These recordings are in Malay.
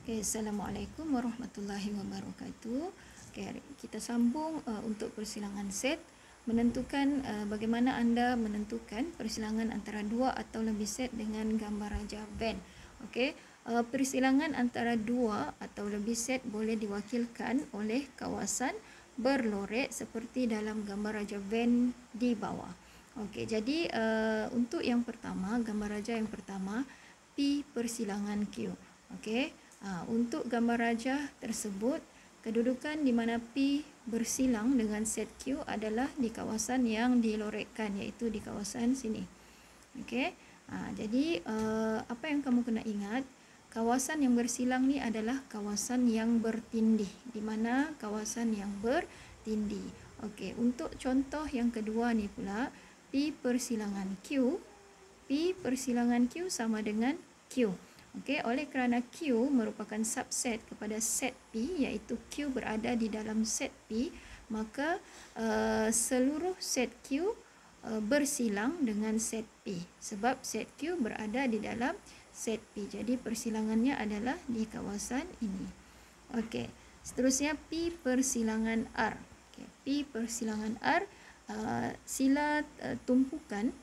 Okay, Assalamualaikum warahmatullahi wabarakatuh. Okay, kita sambung untuk persilangan set. Menentukan bagaimana anda menentukan persilangan antara dua atau lebih set dengan gambar raja Venn. Okay, persilangan antara dua atau lebih set boleh diwakilkan oleh kawasan berlorek seperti dalam gambar raja Venn di bawah. Okay, jadi untuk yang pertama, gambar raja yang pertama, P persilangan Q. Okay. Untuk gambar raja tersebut, kedudukan di mana P bersilang dengan set Q adalah di kawasan yang dilorekkan, iaitu di kawasan sini. Okey. Jadi apa yang kamu kena ingat, kawasan yang bersilang ni adalah kawasan yang bertindih. Di mana kawasan yang bertindih. Okey, untuk contoh yang kedua ni pula, P persilangan Q. P persilangan Q sama dengan Q. Okey, oleh kerana Q merupakan subset kepada set P, iaitu Q berada di dalam set P, maka seluruh set Q bersilang dengan set P. Sebab set Q berada di dalam set P. Jadi persilangannya adalah di kawasan ini. Okey, seterusnya P persilangan R. Okay, P persilangan R, sila tumpukan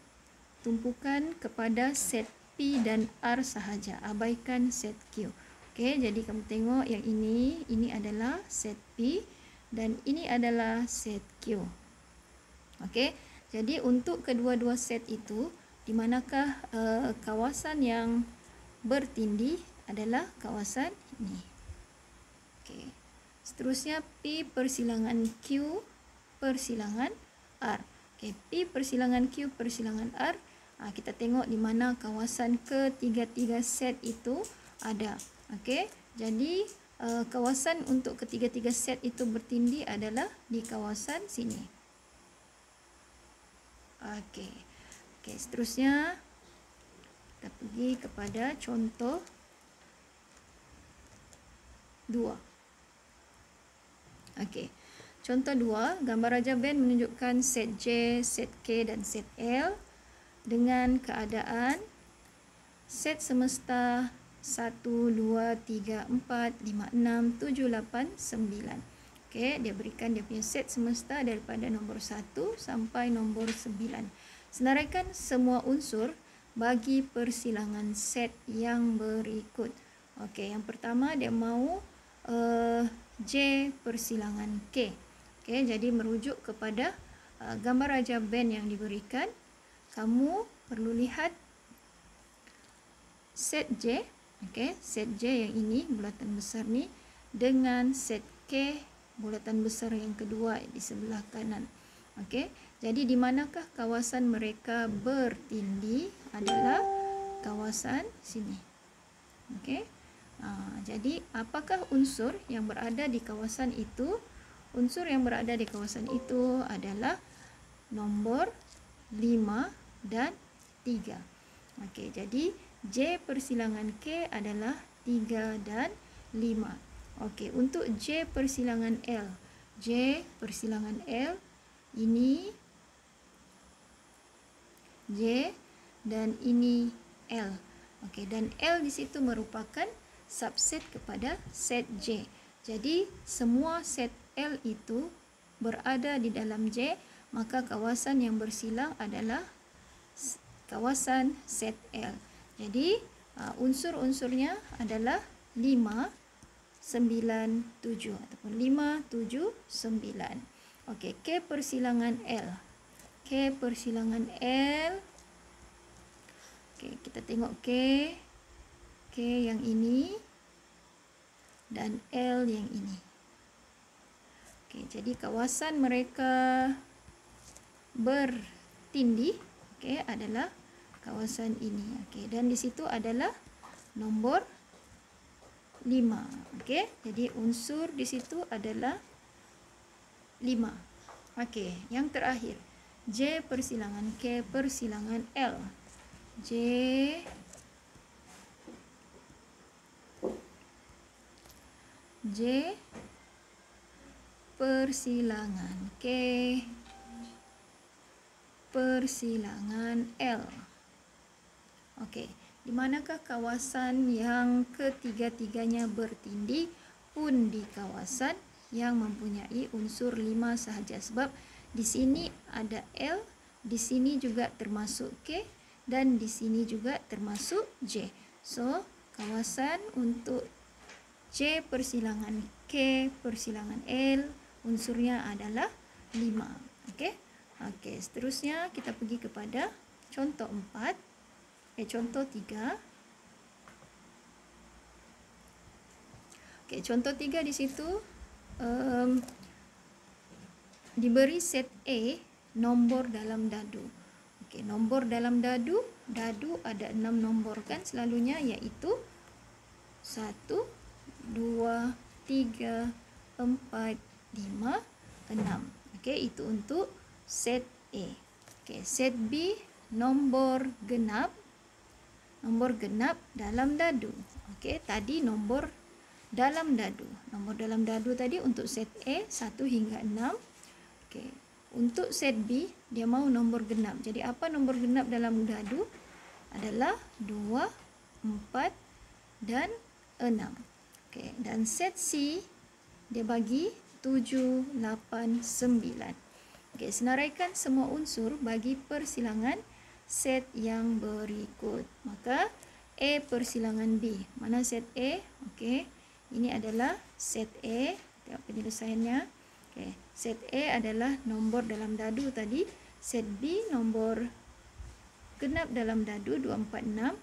kepada set P dan R sahaja, abaikan set Q. Okey, jadi kamu tengok yang ini adalah set P dan ini adalah set Q. Okey, jadi untuk kedua-dua set itu, di manakah kawasan yang bertindih adalah kawasan ini. Okey, seterusnya P persilangan Q persilangan R. Okey, P persilangan Q persilangan R. Kita tengok di mana kawasan ketiga-tiga set itu ada. Okey, jadi kawasan untuk ketiga-tiga set itu bertindih adalah di kawasan sini. Okey. Okey, seterusnya kita pergi kepada contoh 2. Okey. Contoh 2, gambar raja Venn menunjukkan set J, set K dan set L dengan keadaan set semesta 1, 2, 3, 4, 5, 6, 7, 8, 9. Okey, dia berikan dia punya set semesta daripada nombor 1 sampai nombor 9. Senaraikan semua unsur bagi persilangan set yang berikut. Okey, yang pertama dia mahu J persilangan K. Okey, jadi merujuk kepada gambar raja Venn yang diberikan, kamu perlu lihat set J, okey, set J yang ini bulatan besar ni dengan set K bulatan besar yang kedua di sebelah kanan. Okey, jadi di manakah kawasan mereka bertindih adalah kawasan sini. Okey. Jadi apakah unsur yang berada di kawasan itu? Unsur yang berada di kawasan itu adalah nombor 5 dan 3. Okey, jadi J persilangan K adalah 3 dan 5. Okey, untuk J persilangan L. J persilangan L ini J dan ini L. Okey, dan L di situ merupakan subset kepada set J. Jadi semua set L itu berada di dalam J, maka kawasan yang bersilang adalah kawasan set L. Jadi unsur-unsurnya adalah 5, 9, 7 ataupun 5, 7, 9. Okey, K persilangan L. K persilangan L. Okey, kita tengok K. K yang ini dan L yang ini. Okey, jadi kawasan mereka bertindih, okey, adalah kawasan ini. Okey, dan di situ adalah nombor 5. Okey, jadi unsur di situ adalah 5. Okey, yang terakhir, J persilangan K persilangan L. J persilangan K persilangan L. Okey, Di manakah kawasan yang ketiga-tiganya bertindih pun di kawasan yang mempunyai unsur 5 sahaja. Sebab di sini ada L, di sini juga termasuk K dan di sini juga termasuk J. So, kawasan untuk J persilangan K persilangan L unsurnya adalah 5. Okey. Okey, seterusnya kita pergi kepada contoh 4. Contoh 3. Okey, contoh 3 di situ diberi set A nombor dalam dadu. Okey, nombor dalam dadu ada 6 nombor kan selalunya, iaitu 1, 2, 3, 4, 5, 6. Okey, itu untuk set A. Okey, set B nombor genap dalam dadu. Okey, tadi nombor dalam dadu. Nombor dalam dadu tadi untuk set A 1 hingga 6. Okey, untuk set B dia mahu nombor genap. Jadi apa nombor genap dalam dadu? Adalah 2, 4 dan 6. Okey, dan set C dia bagi 7, 8, 9. Okey, senaraikan semua unsur bagi persilangan set yang berikut. Maka A persilangan B. Mana set A? Okey, ini adalah set A. Tengok penyelesaiannya. Okey, set A adalah nombor dalam dadu tadi. Set B nombor genap dalam dadu 2, 4, 6.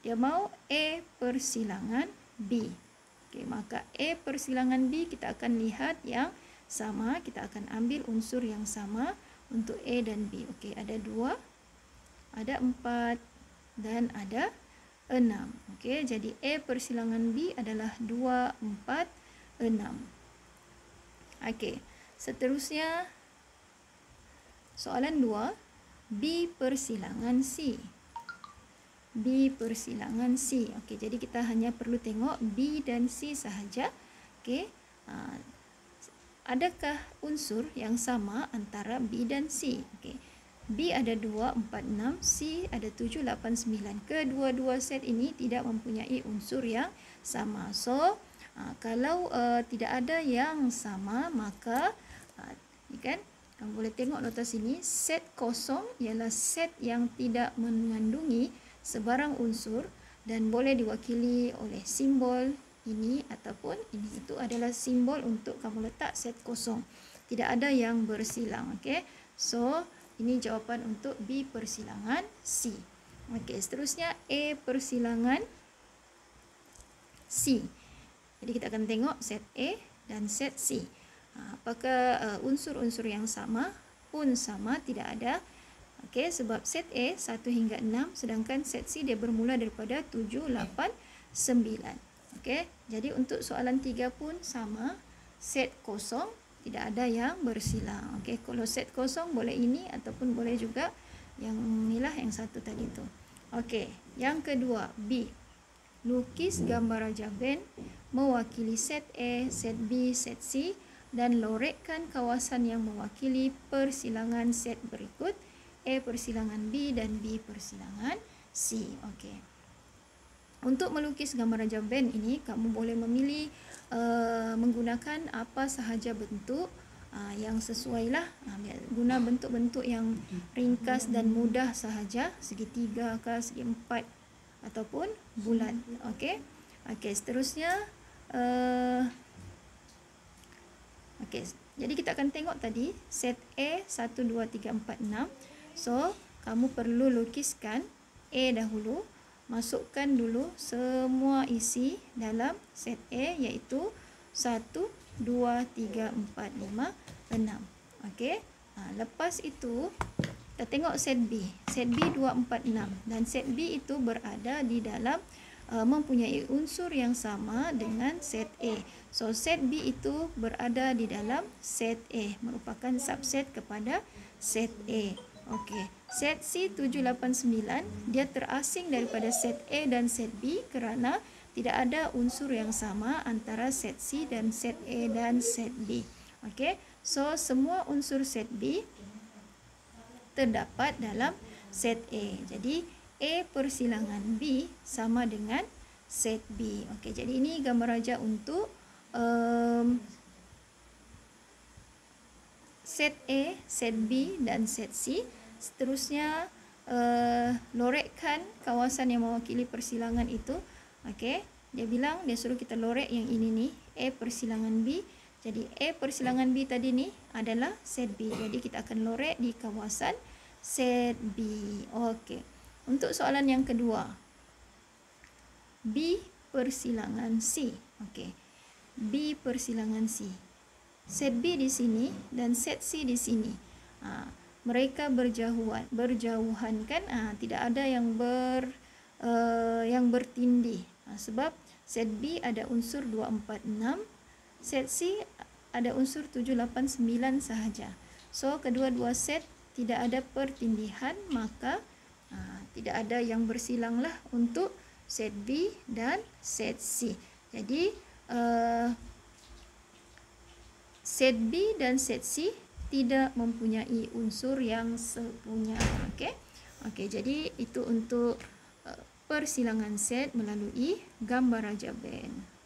Dia mahu A persilangan B. Okey, maka A persilangan B kita akan lihat yang sama. Kita akan ambil unsur yang sama untuk A dan B. Okey, ada 2, ada 4 dan ada 6. Okey, jadi A persilangan B adalah 2, 4, 6. Okey, seterusnya soalan 2, B persilangan C. B persilangan C. Okey, jadi kita hanya perlu tengok B dan C sahaja. Okey, adakah unsur yang sama antara B dan C? Okey, B ada 2, 4, 6, C ada 7, 8, 9. Kedua-dua set ini tidak mempunyai unsur yang sama. So, kalau tidak ada yang sama, maka ni kan, kamu boleh tengok nota sini, set kosong ialah set yang tidak mengandungi sebarang unsur dan boleh diwakili oleh simbol ini ataupun ini. Itu adalah simbol untuk kamu letak set kosong. Tidak ada yang bersilang. Okey. So, ini jawapan untuk B persilangan C. Okey, seterusnya A persilangan C. Jadi kita akan tengok set A dan set C. Apakah unsur-unsur yang sama? Pun sama, tidak ada. Okey, sebab set A 1 hingga 6 sedangkan set C dia bermula daripada 7, 8, 9. Okey, jadi untuk soalan 3 pun sama, set kosong, tidak ada yang bersilang. Okey, kalau set kosong boleh ini ataupun boleh juga yang inilah yang satu tadi tu. Okey, yang kedua B. Lukis gambar Raja band mewakili set A, set B, set C dan lorekkan kawasan yang mewakili persilangan set berikut. A persilangan B dan B persilangan C. Okey. Untuk melukis gambar Raja band ini, kamu boleh memilih menggunakan apa sahaja bentuk yang sesuai lah. Guna bentuk-bentuk yang ringkas dan mudah sahaja, segitiga ke segi 4 ataupun bulat. Okey. Okey, seterusnya okey, jadi kita akan tengok tadi set A 1, 2, 3, 4, 6. So, kamu perlu lukiskan A dahulu. Masukkan dulu semua isi dalam set A iaitu 1, 2, 3, 4, 5, 6. Okey. Lepas itu kita tengok set B. Set B 2, 4, 6 dan set B itu berada di dalam mempunyai unsur yang sama dengan set A. So set B itu berada di dalam set A, merupakan subset kepada set A. Okey, set C 7, 8, 9 dia terasing daripada set A dan set B kerana tidak ada unsur yang sama antara set C dan set A dan set B. Okey, so semua unsur set B terdapat dalam set A. Jadi A persilangan B sama dengan set B. Okey, jadi ini gambar raja untuk set A, set B dan set C. Seterusnya lorekkan kawasan yang mewakili persilangan itu. Okey, dia suruh kita lorek yang ini nih, A persilangan B. Jadi A persilangan B tadi ni adalah set B. Jadi kita akan lorek di kawasan set B. Okey. Untuk soalan yang kedua, B persilangan C. Okey. B persilangan C. Set B di sini dan set C di sini. Mereka berjauhan kan? Tidak ada yang bertindih. Sebab set B ada unsur 2, 4, 6. Set C ada unsur 7, 8, 9 sahaja. So, kedua-dua set tidak ada pertindihan, maka tidak ada yang bersilanglah untuk set B dan set C. Jadi set B dan set C tidak mempunyai unsur yang sepunya. Okey, jadi itu untuk persilangan set melalui gambar raja band.